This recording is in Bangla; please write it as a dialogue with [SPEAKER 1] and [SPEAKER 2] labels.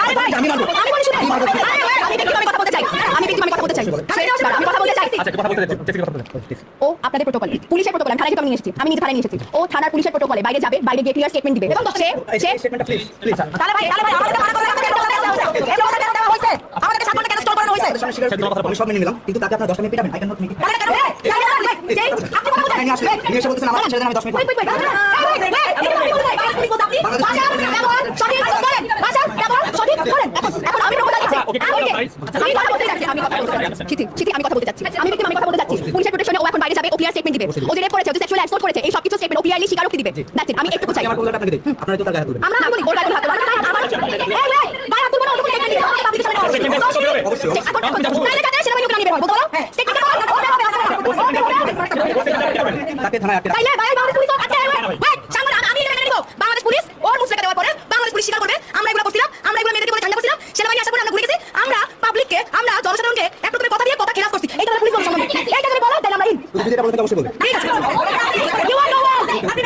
[SPEAKER 1] আরে ভাই আমি মানবো আমি বলি শুনুন আমি ব্যক্তিগত কথা বলতে চাই আমি কথা বলতে চাই আমি কথা বলতে চাই
[SPEAKER 2] আচ্ছা কথা বলতে
[SPEAKER 1] ও আপনাদের প্রোটোকল পুলিশের প্রোটোকল আমি থানায় তো নিয়ে এসেছি আমি নিজে থানায় নিয়ে এসেছি ও থানার পুলিশের প্রোটোকলে বাইরে যাবে বাইরে গিয়ে ক্লিয়ার স্টেটমেন্ট দিবে এবং সে
[SPEAKER 2] স্টেটমেন্টটা প্লিজ
[SPEAKER 1] তাহলে ভাই আমাদের মানা করে দেওয়া হয়েছে আমাদের সাত ঘন্টা কেন স্টল করানো হয়েছে
[SPEAKER 2] আমি সব মেনে নিলাম কিন্তু তাতে আপনারা 10 মিনিট পিটাবেন I can not make it
[SPEAKER 1] আপনি কথা বলছেন
[SPEAKER 2] আমি আসলে নিয়ে এসে বলতেছেন আমার ছেড়ে দেন আমি 10 মিনিট
[SPEAKER 1] পুলিশের প্রোটেকশনে ও এখন বাইরে যাবে ও ক্লিয়ার স্টেটমেন্ট দিবে ও যে রেপ করেছে ও যে সেক্সুয়াল অ্যাসল্ট করেছে এই সব কিছু স্টেটমেন্ট ও ক্লিয়ারলি স্বীকারোক্তি দিবে দ্যাটস ইট আমি একটু চাই
[SPEAKER 2] আমার বলটা আপনাকে দেই আপনারা তো টাকা হাত
[SPEAKER 1] আমরা না বলি ওর গায়ে হাত ভাই আপনি বলো ওকে স্টেটমেন্ট দিতে হবে পাবলিকের সামনে
[SPEAKER 2] অবশ্যই
[SPEAKER 1] তাহলে কাছে সেনাবাহিনী প্ল্যান নিবে বলতো স্টেটমেন্ট
[SPEAKER 2] তাকে থানায় আটকে
[SPEAKER 1] তাইলে ভাই বাংলাদেশ পুলিশ আচ্ছা ওয়েট সামনে আমি এটা মেনে নিব বাংলাদেশ পুলিশ ওর মুসলেকা দেওয়ার পরে বাংলাদেশ পুলিশ স্বীকার করবে আমরা এগুলো করছিলাম আমরা এগুলো মেয়েদেরকে বলে ঠান্ডা করছিলাম সেনাবাহিনী আশা করে আমরা ঘুরে গেছি আমরা পাবলিককে আমরা জনসাধারণকে একটু করে কথা দিয়ে কথা খেলাফ করছি এইটা পুলিশ বলছে এইটা যদি বলো তাহলে আমরা
[SPEAKER 2] যদি এটা বলতে অবশ্যই বলবেন
[SPEAKER 1] ঠিক আছে ইউ আর নো আপনি